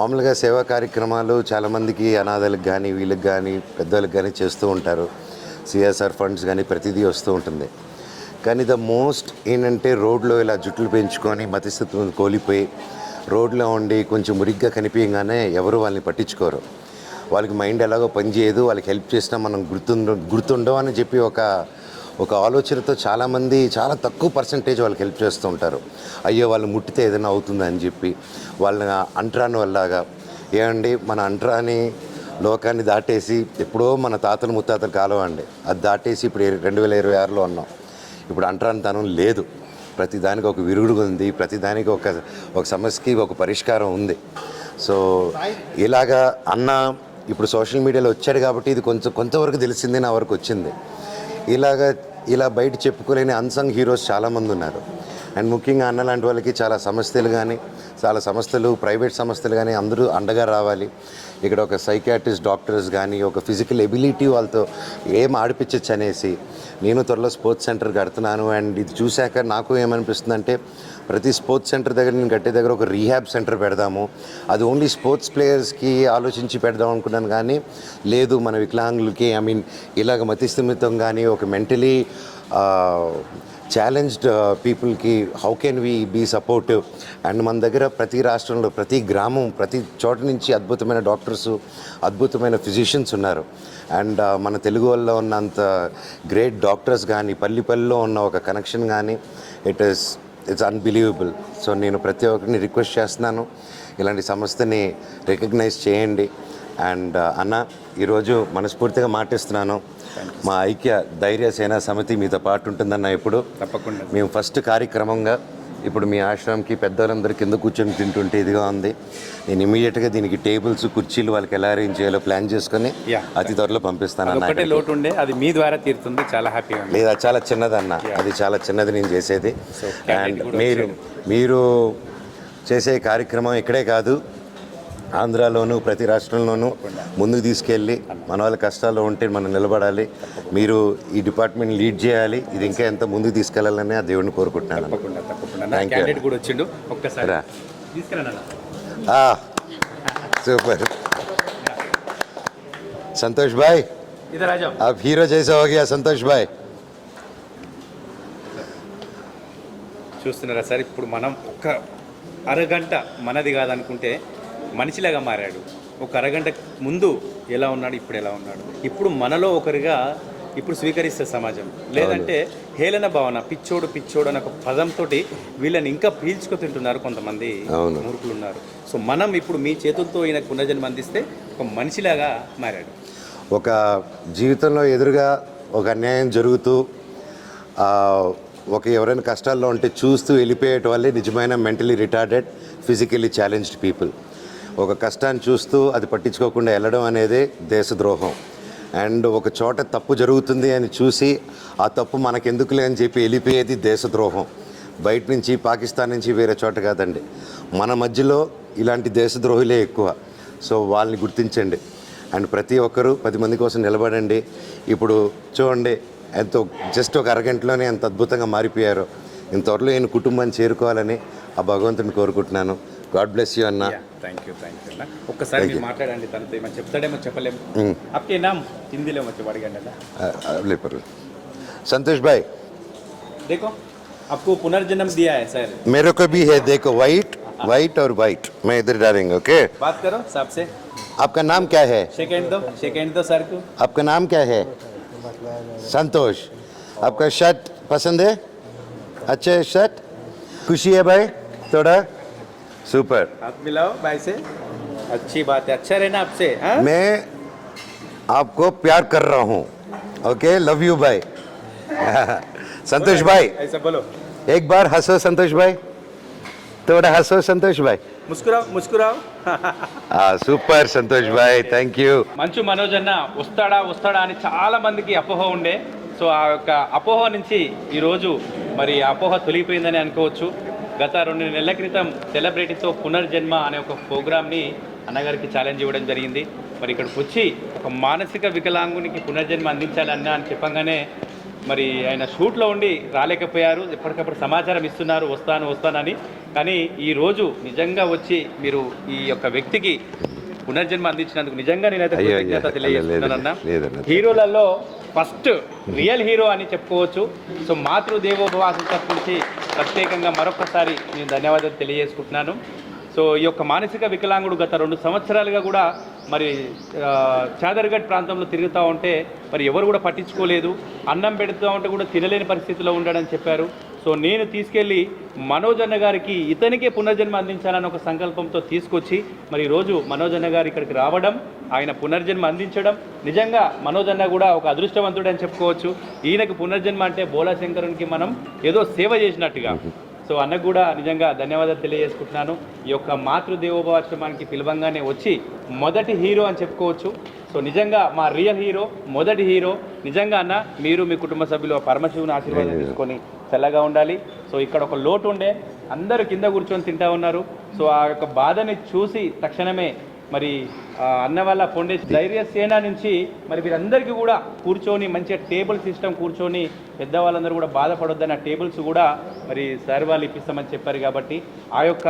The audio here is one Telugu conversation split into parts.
మామూలుగా సేవా కార్యక్రమాలు చాలామందికి అనాథలకు కానీ వీళ్ళకి కానీ పెద్దవాళ్ళకి కానీ చేస్తూ ఉంటారు. సిఎస్ఆర్ ఫండ్స్ కానీ ప్రతిదీ వస్తూ ఉంటుంది. కానీ ద మోస్ట్ ఏంటంటే రోడ్లో ఇలా జుట్లు పెంచుకొని మతిస్థితులు కోల్పోయి రోడ్లో ఉండి కొంచెం మురిగ్గా కనిపించగానే ఎవరు వాళ్ళని పట్టించుకోరు. వాళ్ళకి మైండ్ ఎలాగో పనిచేయదు, వాళ్ళకి హెల్ప్ చేసినా మనం గుర్తుండవు అని చెప్పి ఒక ఆలోచనతో చాలామంది చాలా తక్కువ పర్సంటేజ్ వాళ్ళకి హెల్ప్ చేస్తూ ఉంటారు. అయ్యో వాళ్ళు ముట్టితే ఏదైనా అవుతుందా అని చెప్పి వాళ్ళని అంటరాని వల్లగా ఏమండి మన అంటరాని లోకాన్ని దాటేసి ఎప్పుడో మన తాతలు ముత్తాతలు కాలం అండి అది దాటేసి ఇప్పుడు 2026లో ఉన్నాం. ఇప్పుడు అంటరానితనం లేదు, ప్రతిదానికి ఒక విరుగుడు ఉంది, ప్రతిదానికి ఒక సమస్యకి ఒక పరిష్కారం ఉంది. సో ఇలాగా అన్న ఇప్పుడు సోషల్ మీడియాలో వచ్చాడు కాబట్టి ఇది కొంతవరకు తెలిసింది, నా వరకు వచ్చింది. ఇలా బయట చెప్పుకోలేని అన్సంగ్ హీరోస్ చాలామంది ఉన్నారు. అండ్ ముఖ్యంగా అన్న లాంటి వాళ్ళకి చాలా సంస్థలు ప్రైవేట్ సంస్థలు కానీ అందరూ అండగా రావాలి. ఇక్కడ ఒక సైకియాట్రిస్ట్ డాక్టర్స్ కానీ ఒక ఫిజికల్ ఎబిలిటీ వాళ్ళతో ఏం ఆడిపించచ్చు అనేసి నేను త్వరలో స్పోర్ట్స్ సెంటర్ కడుతున్నాను. అండ్ ఇది చూశాక నాకు ఏమనిపిస్తుంది అంటే ప్రతి స్పోర్ట్స్ సెంటర్ దగ్గర నేను కట్టే దగ్గర ఒక రీహాబ్ సెంటర్ పెడదాము. అది ఓన్లీ స్పోర్ట్స్ ప్లేయర్స్కి ఆలోచించి పెడదాం అనుకున్నాను, కానీ లేదు మన వికలాంగులకి ఇలాగ మతిస్థిమితం కానీ ఒక మెంటలీ ఛాలెంజ్డ్ పీపుల్కి how can we be supportive. And మన దగ్గర ప్రతి రాష్ట్రంలో ప్రతి గ్రామం ప్రతి చోట నుంచి అద్భుతమైన డాక్టర్స్ అద్భుతమైన ఫిజిషియన్స్ ఉన్నారు. అండ్ మన తెలుగు వాళ్ళలో ఉన్నంత గ్రేట్ డాక్టర్స్ కానీ పల్లిలో ఉన్న ఒక కనెక్షన్ కానీ ఇట్స్ అన్బిలీవబుల్. సో నేను ప్రతి ఒక్కరిని రిక్వెస్ట్ చేస్తున్నాను, ఇలాంటి సంస్థని రికగ్నైజ్ చేయండి. అండ్ అన్న ఈరోజు మనస్ఫూర్తిగా మాటిస్తున్నాను, మా ఐక్య ధైర్య సేనా సమితి మీతో పాటు ఉంటుందన్న. ఇప్పుడు తప్పకుండా మేము ఫస్ట్ కార్యక్రమంగా ఇప్పుడు మీ ఆశ్రమంకి పెద్దవాళ్ళందరూ కింద కూర్చొని తింటుంటే ఇదిగా ఉంది. నేను ఇమీడియట్గా దీనికి టేబుల్స్ కుర్చీలు వాళ్ళకి ఎలా అరేంజ్ చేయాలో ప్లాన్ చేసుకొని అతి త్వరలో పంపిస్తాను అన్న. లోటు ఉండే అది మీ ద్వారా తీరుతుంది, చాలా హ్యాపీగా. లేదా చాలా చిన్నదన్న, అది చాలా చిన్నది నేను చేసేది. అండ్ మీరు చేసే కార్యక్రమం ఇక్కడే కాదు, ఆంధ్రాలోనూ ప్రతి రాష్ట్రంలోనూ ముందుకు తీసుకెళ్ళి మన వాళ్ళ కష్టాల్లో ఉంటే మనం నిలబడాలి. మీరు ఈ డిపార్ట్మెంట్ లీడ్ చేయాలి, ఇది ఇంకా ఎంత ముందుకు తీసుకెళ్లాలని ఆ దేవుడిని కోరుకుంటున్నాను. సూపర్ సంతోష్ భాయ్, आप हीरो जैसा हो गया संतोष भाई. చూస్తున్నారా సార్, ఇప్పుడు మనం ఒక అరగంట మనది కాదనుకుంటే మనిషిలాగా మారాడు. ఒక అరగంట ముందు ఎలా ఉన్నాడు, ఇప్పుడు ఎలా ఉన్నాడు. ఇప్పుడు మనలో ఒకరిగా ఇప్పుడు స్వీకరిస్తే సమాజం, లేదంటే హేళన భావన, పిచ్చోడు అనే ఒక పదంతో వీళ్ళని ఇంకా పీల్చుకు తింటున్నారు కొంతమంది మూర్ఖులు ఉన్నారు. సో మనం ఇప్పుడు మీ చేతులతో ఈయన పునర్జన్మ అందిస్తే ఒక మనిషిలాగా మారాడు. ఒక జీవితంలో ఎదురుగా ఒక అన్యాయం జరుగుతూ ఎవరైనా కష్టాల్లో ఉంటే చూస్తూ వెళ్ళిపోయేట వాళ్ళే నిజమైన mentally retarded physically challenged people. ఒక కష్టాన్ని చూస్తూ అది పట్టించుకోకుండా వెళ్ళడం అనేది దేశద్రోహం. అండ్ ఒక చోట తప్పు జరుగుతుంది అని చూసి ఆ తప్పు మనకెందుకులే అని చెప్పి వెళ్ళిపోయేది దేశద్రోహం. బయట నుంచి పాకిస్తాన్ నుంచి వేరే చోట కాదండి, మన మధ్యలో ఇలాంటి దేశద్రోహులే ఎక్కువ. సో వాళ్ళని గుర్తించండి. అండ్ ప్రతి ఒక్కరూ 10 మంది కోసం నిలబడండి. ఇప్పుడు చూడండి ఎంతో జస్ట్ ఒక అరగంటలోనే ఎంత అద్భుతంగా మారిపోయారో. ఇంత త్వరలో నేను కుటుంబాన్ని చేరుకోవాలని ఆ భగవంతుని కోరుకుంటున్నాను. గాడ్ బ్లెస్ యూ అన్న. థ్యాంక్ యూ అన్న. ఒక్కసారి మీరు మాట్లాడండి, తనతో ఏమో చెప్తాడేమో చెప్పలేము. आपके नाम हिंदीలో వచ్చి అడగండి అన్న. संतोष भाई देखो आपको पुनर्जन्म दिया है सर. मेरे को भी है, देखो वाइट और वाइट. मैं इधर डालेंगे. ओके, बात करो सबसे. आपका नाम क्या है? सेकंड दो सर को. आपका नाम क्या है? संतोष. आपका शर्ट पसंद है? अच्छा है शर्ट, खुशी है भाई थोड़ा. सुपर, हाथ मिलाओ भाई से. अच्छी बात है, अच्छा रहना आपसे. मैं आपको प्यार कर रहा हूँ. ओके, लव यू भाई. संतोष भाई ऐसा बोलो, एक बार हंसो संतोष भाई, थोड़ा हंसो संतोष भाई. ముస్కురావు. సూపర్ సంతోష్ భాయ్, థ్యాంక్ యూ. మంచు మనోజ్ అన్న వస్తాడా అని చాలా మందికి అపోహ ఉండే. సో ఆ యొక్క అపోహ నుంచి ఈరోజు మరి అపోహ తొలగిపోయిందని అనుకోవచ్చు. గత 2 నెలల క్రితం సెలబ్రిటీతో పునర్జన్మ అనే ఒక ప్రోగ్రామ్ని అన్నగారికి ఛాలెంజ్ ఇవ్వడం జరిగింది. మరి ఇక్కడికి వచ్చి ఒక మానసిక వికలాంగునికి పునర్జన్మ అందించాలి అన్న అని చెప్పగానే మరి ఆయన షూట్లో ఉండి రాలేకపోయారు. ఎప్పటికప్పుడు సమాచారం ఇస్తున్నారు వస్తానని. కానీ ఈరోజు నిజంగా వచ్చి మీరు ఈ యొక్క వ్యక్తికి పునర్జన్మ అందించినందుకు నిజంగా నేనైతే అయ్యో, కృతజ్ఞత అయ్యో, తెలియజేస్తున్నానన్నా. లేదన్నా. హీరోలలో ఫస్ట్ రియల్ హీరో అని చెప్పుకోవచ్చు. సో మాతృదేవోభవ తరఫు నుంచి ప్రత్యేకంగా మరొకసారి నేను ధన్యవాదాలు తెలియజేసుకుంటున్నాను. సో ఈ యొక్క మానసిక వికలాంగుడు గత 2 సంవత్సరాలుగా కూడా మరి చాదర్గఢ్ ప్రాంతంలో తిరుగుతూ ఉంటే మరి ఎవరు కూడా పట్టించుకోలేదు. అన్నం పెడుతూ ఉంటే కూడా తినలేని పరిస్థితిలో ఉండడని చెప్పారు. సో నేను తీసుకెళ్ళి మనోజ్ అన్న గారికి ఇతనికే పునర్జన్మ అందించాలని ఒక సంకల్పంతో తీసుకొచ్చి మరి ఈరోజు మనోజ్ అన్న గారు ఇక్కడికి రావడం, ఆయన పునర్జన్మ అందించడం, నిజంగా మనోజ్ అన్న కూడా ఒక అదృష్టవంతుడని చెప్పుకోవచ్చు. ఈయనకు పునర్జన్మ అంటే బోలా శంకరునికి మనం ఏదో సేవ చేసినట్టుగా. సో అన్నకు కూడా నిజంగా ధన్యవాదాలు తెలియజేసుకుంటున్నాను. ఈ యొక్క మాతృదేవోభవాశ్రమానికి పిలవంగానే వచ్చి మొదటి హీరో అని చెప్పుకోవచ్చు. సో నిజంగా మా రియల్ హీరో, మొదటి హీరో. నిజంగా అన్న మీరు మీ కుటుంబ సభ్యులు పరమశివుని ఆశీర్వాదం తీసుకొని చల్లగా ఉండాలి. సో ఇక్కడ ఒక లోటు ఉండే, అందరూ కింద కూర్చొని తింటా ఉన్నారు. సో ఆ యొక్క బాధని చూసి తక్షణమే మరి అన్న వాళ్ళ ఫౌండేషన్ ధైర్య సేన నుంచి మరి వీరందరికీ కూడా కూర్చొని మంచిగా టేబుల్ సిస్టమ్ కూర్చొని పెద్దవాళ్ళందరూ కూడా బాధపడొద్దని ఆ టేబుల్స్ కూడా మరి సార్ వాళ్ళు ఇప్పిస్తామని చెప్పారు. కాబట్టి ఆ యొక్క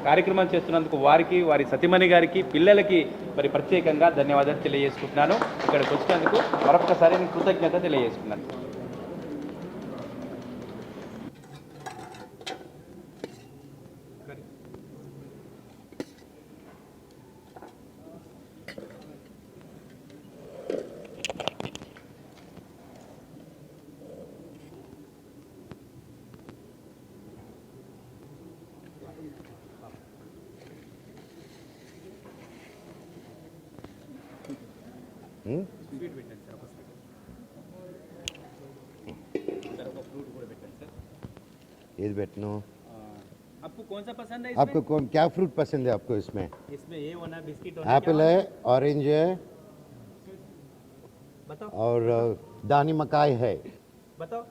కార్యక్రమం చేస్తున్నందుకు వారికి, వారి సతీమణి గారికి, పిల్లలకి మరి ప్రత్యేకంగా ధన్యవాదాలు తెలియజేసుకుంటున్నాను. ఇక్కడికి వచ్చినందుకు మరొకసారి నేను కృతజ్ఞత తెలియజేసుకున్నాను. స్వీట్ పెట్టండి సార్, ఒక స్వీట్ సార్, ఒక ఫ్రూట్ కూడా పెట్టండి సార్. ఏది పెట్టను? आपको कौन सा पसंद है? आपको कौन क्या फ्रूट पसंद है आपको इसमें? इसमें ये होना बिस्किट एप्पल है, ऑरेंज है बताओ, और दानी मकाई है. बताओ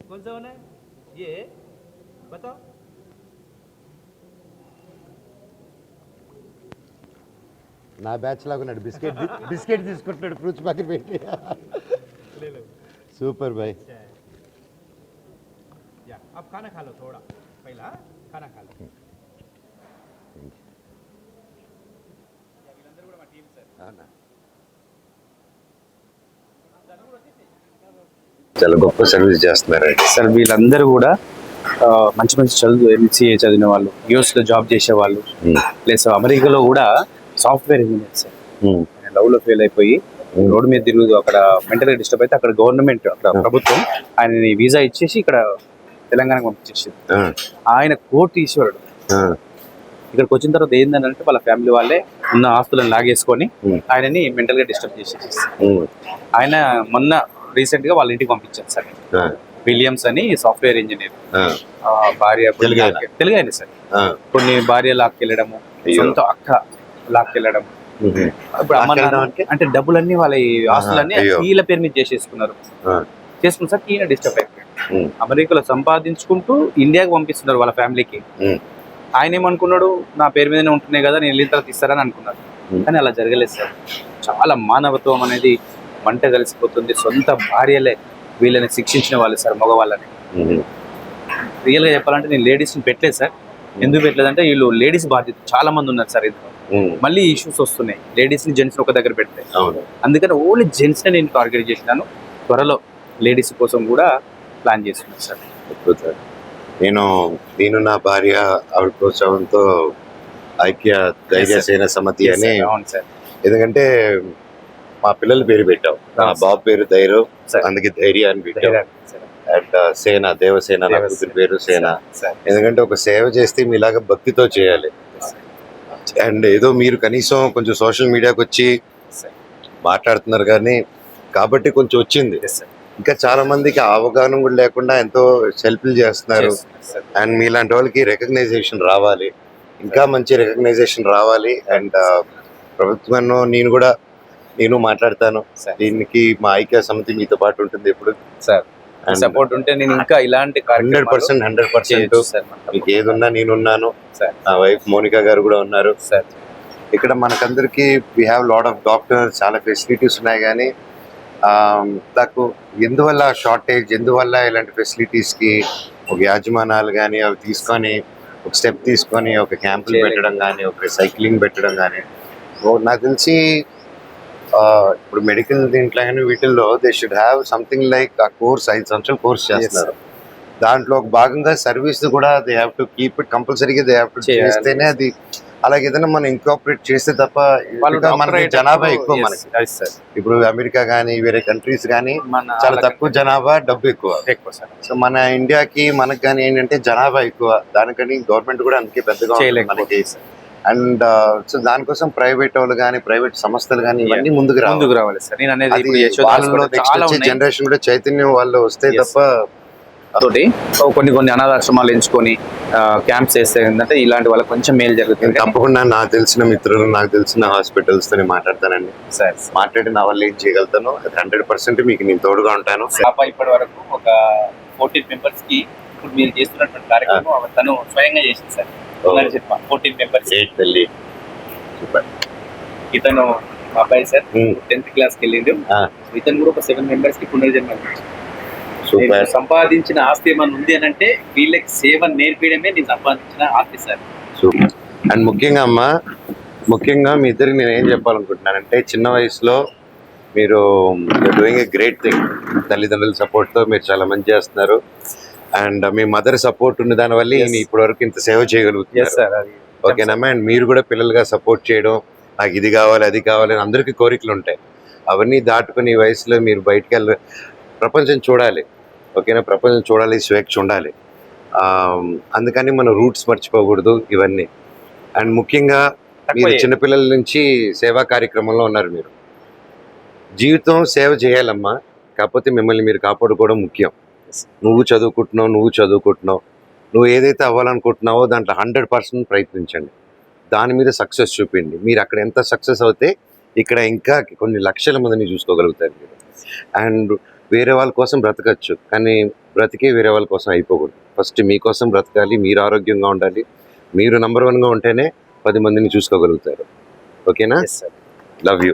कौन सा होना है? ये बताओ. నా బ్యాచ్ లాగా ఉన్నాడు. బిస్కెట్ తీసుకుంటున్నాడు ఫ్రూట్స్ పక్కన పెట్టి. సూపర్ భాయ్. या अब खाना खा लो, थोड़ा पहला खाना खा लो. వీళ్ళందరూ కూడా మా టీం సార్. చాలా గొప్ప సర్వీస్ చేస్తున్నారండి సార్. వీళ్ళందరూ కూడా మంచి మంచి చదువు ఎంసీఏ చదివిన వాళ్ళు, యూఎస్లో జాబ్ చేసే వాళ్ళు, ప్లస్ అమెరికాలో కూడా సాఫ్ట్వేర్ ఇంజనీర్ సార్. లవ్లో ఫెయిల్ అయిపోయి రోడ్డు మీద తిరుగుతూ అక్కడ మెంటల్గా డిస్టర్బ్ అయితే అక్కడ గవర్నమెంట్, అక్కడ ప్రభుత్వం ఆయనని వీసా ఇచ్చేసి ఇక్కడ తెలంగాణకు పంపించేసింది. ఆయన కోర్టు ఈశ్వరుడు. ఇక్కడికి వచ్చిన తర్వాత ఏంటంటే వాళ్ళ ఫ్యామిలీ వాళ్ళే ఉన్న ఆస్తులను లాగేసుకొని ఆయనని మెంటల్గా డిస్టర్బ్ చేసేసి ఆయన మొన్న రీసెంట్ గా వాళ్ళ ఇంటికి పంపించారు సార్. విలియమ్స్ అని సాఫ్ట్వేర్ ఇంజనీర్. భార్య తెలుగు సార్. కొన్ని భార్య లాక్కెళ్ళడము, సొంత అక్క లాక్కెళ్ళడం, ఇప్పుడు అమ్మ అంటే డబ్బులన్నీ వాళ్ళ ఆస్తులన్నీ వీళ్ళ పేరు మీద చేసుకున్నారు సార్. ఈయన డిస్టర్బ్ అయిపోయాడు. అమెరికాలో సంపాదించుకుంటూ ఇండియాకి పంపిస్తున్నారు వాళ్ళ ఫ్యామిలీకి. ఆయన ఏమనుకున్నాడు, నా పేరు మీదనే ఉంటున్నాయి కదా, నేను వెళ్ళిన తర్వాత ఇస్తారని అనుకున్నాడు. కానీ అలా జరగలేదు సార్. చాలా మానవత్వం అనేది మంట కలిసిపోతుంది. సొంత భార్యలే వీళ్ళని శిక్షించిన వాళ్ళు సార్, మగవాళ్ళని. రియల్గా చెప్పాలంటే నేను లేడీస్ని పెట్టలేదు సార్. ఎందుకు పెట్టలేదంటే వీళ్ళు లేడీస్ బాధ్యత చాలా మంది ఉన్నారు సార్. ఇందులో మళ్ళీ ఇష్యూస్ వస్తున్నాయి లేడీస్ని జెంట్స్ని ఒక దగ్గర పెడితే. అందుకని ఓన్లీ జెంట్స్ని నేను టార్గెట్ చేసినాను. త్వరలో లేడీస్ కోసం కూడా ప్లాన్ చేస్తున్నాను సార్. నేను నా భార్య ఆవిడ ప్రోత్సాహంతో ఐక్య ధైర్య సేన సమితి అని. అవును సార్. ఎందుకంటే మా పిల్లల పేరు పెట్టాం. మా బాబు పేరు ధైర్యం, అందుకే ధైర్య అని పెట్టాం. అండ్ సేన, దేవసేన, నా కూతురి పేరు సేన. ఎందుకంటే ఒక సేవ చేస్తే మీలాగా భక్తితో చేయాలి. అండ్ ఏదో మీరు కనీసం కొంచెం సోషల్ మీడియాకి వచ్చి మాట్లాడుతున్నారు కానీ కాబట్టి కొంచెం వచ్చింది. ఇంకా చాలా మందికి అవగాహన కూడా లేకుండా ఎంతో సెల్ఫీలు చేస్తున్నారు. అండ్ మీలాంటి వాళ్ళకి రికగ్నైజేషన్ రావాలి, ఇంకా మంచి రికగ్నైజేషన్ రావాలి. అండ్ ప్రభుత్వంలో నేను మాట్లాడతాను. దీనికి మా ఐక్య సమితి మీతో పాటు ఉంటుంది ఎప్పుడు సార్. సపోర్ట్ ఉంటే నేను ఇంకా ఇలాంటి 100% మీకు ఏది ఉన్నా నేనున్నాను. నా వైఫ్ మోనికా గారు కూడా ఉన్నారు సార్. ఇక్కడ మనకందరికి we have lot of doctors, చాలా ఫెసిలిటీస్ ఉన్నాయి. కానీ నాకు ఎందువల్ల షార్టేజ్, ఎందువల్ల ఇలాంటి ఫెసిలిటీస్కి ఒక యాజమానాలు కానీ అవి తీసుకొని ఒక స్టెప్ తీసుకొని ఒక క్యాంపులు పెట్టడం కానీ ఒక సైక్లింగ్ పెట్టడం కానీ నాకు తెలిసి ఇప్పుడు మెడికల్ దీంట్లో కానీ వీటిల్లో they should have something like ఆ కోర్స్ 5 సంవత్సరాల కోర్స్ చేస్తున్నారు. దాంట్లో ఒక భాగంగా సర్వీస్ కూడా they have to keep it కంపల్సరీగా దే హ్యావ్ టు చేస్తేనే అది అలాగే ఏదైనా మనం ఇంకాపరేట్ చేస్తే తప్ప మనకి జనాభా ఎక్కువ మనకి. ఇప్పుడు అమెరికా కానీ వేరే కంట్రీస్ కానీ చాలా తక్కువ జనాభా, డబ్బు ఎక్కువ సార్. సో మన ఇండియాకి మనకి కానీ ఏంటంటే జనాభా ఎక్కువ, దానికని గవర్నమెంట్ కూడా అందుకే పెద్దగా మనకి. అండ్ సో దానికోసం ప్రైవేట్ వాళ్ళు కానీ ప్రైవేట్ సంస్థలు కానీ ఇవన్నీ ముందుకు రావాలి సార్. నేను అనేది వాళ్ళలో నెక్స్ట్ వచ్చే జనరేషన్ కూడా చైతన్యం వాళ్ళు వస్తే తప్ప తోటి కొన్ని అనాథాశ్రమాలు ఎంచుకొని క్యాంప్స్ చేస్తే ఏంటంటే ఇలాంటి వాళ్ళకి కొంచెం మేలు జరుగుతుంది. తప్పకుండా నాకు తెలిసిన మిత్రులు, నాకు తెలిసిన హాస్పిటల్స్ తోనే మాట్లాడతానండి సార్. మాట్లాడి నా వల్ల ఏం చేయగలుగుతాను 100% మీకు నేను తోడుగా ఉంటాను. ఇప్పటి వరకు ఒక 14 మెంబర్స్ కి ఇప్పుడు మీరు చేస్తున్నటువంటి కార్యక్రమం తను స్వయంగా చేసింది సార్. 14 మెంబర్స్ తల్లి ఇతను మా అబ్బాయి సార్ 10th క్లాస్కి వెళ్ళిండు. ఇతను కూడా ఒక 7 మెంబర్స్ కి పునర్జన్మ సంపాదించిన ఆస్తి ఏమన్నా ఉంది అని అంటే వీళ్ళకి సేవ నేర్పించడమే నేను సంపాదించిన ఆస్తి సార్. అండ్ ముఖ్యంగా మీ ఇద్దరికి నేను ఏం చెప్పాలనుకుంటున్నానంటే చిన్న వయసులో మీరు డూయింగ్ ఏ గ్రేట్ థింగ్. తల్లిదండ్రుల సపోర్ట్తో మీరు చాలా మంచి చేస్తున్నారు. అండ్ మీ మదర్ సపోర్ట్ ఉన్న దానివల్ల మీ ఇప్పటి వరకు ఇంత సేవ చేయగలుగుతున్నారు. ఓకేనమ్మా. అండ్ మీరు కూడా పిల్లలుగా సపోర్ట్ చేయడం, నాకు ఇది కావాలి అది కావాలి అని అందరికీ కోరికలు ఉంటాయి. అవన్నీ దాటుకుని ఈ వయసులో మీరు బయటకు వెళ్ళి ప్రపంచం చూడాలి. ఓకేనా, ప్రపంచం చూడాలి, స్వేచ్ఛ ఉండాలి. అందుకని మన రూట్స్ మర్చిపోకూడదు ఇవన్నీ. అండ్ ముఖ్యంగా మీరు చిన్నపిల్లల నుంచి సేవా కార్యక్రమంలో ఉన్నారు. మీరు జీవితం సేవ చేయాలమ్మా, కాకపోతే మిమ్మల్ని మీరు కాపాడుకోవడం ముఖ్యం. నువ్వు చదువుకుంటున్నావు, నువ్వు ఏదైతే అవ్వాలనుకుంటున్నావో దాంట్లో 100% ప్రయత్నించండి. దాని మీద సక్సెస్ చూపించండి. మీరు అక్కడ ఎంత సక్సెస్ అవుతే ఇక్కడ ఇంకా కొన్ని లక్షల మందిని చూసుకోగలుగుతారు మీరు. అండ్ వేరే వాళ్ళ కోసం బ్రతకచ్చు, కానీ బ్రతికే వేరే వాళ్ళ కోసం అయిపోకూడదు. ఫస్ట్ మీకోసం బ్రతకాలి, మీరు ఆరోగ్యంగా ఉండాలి. మీరు నంబర్ 1గా ఉంటేనే 10 మందిని చూసుకోగలుగుతారు. ఓకేనా? Love you.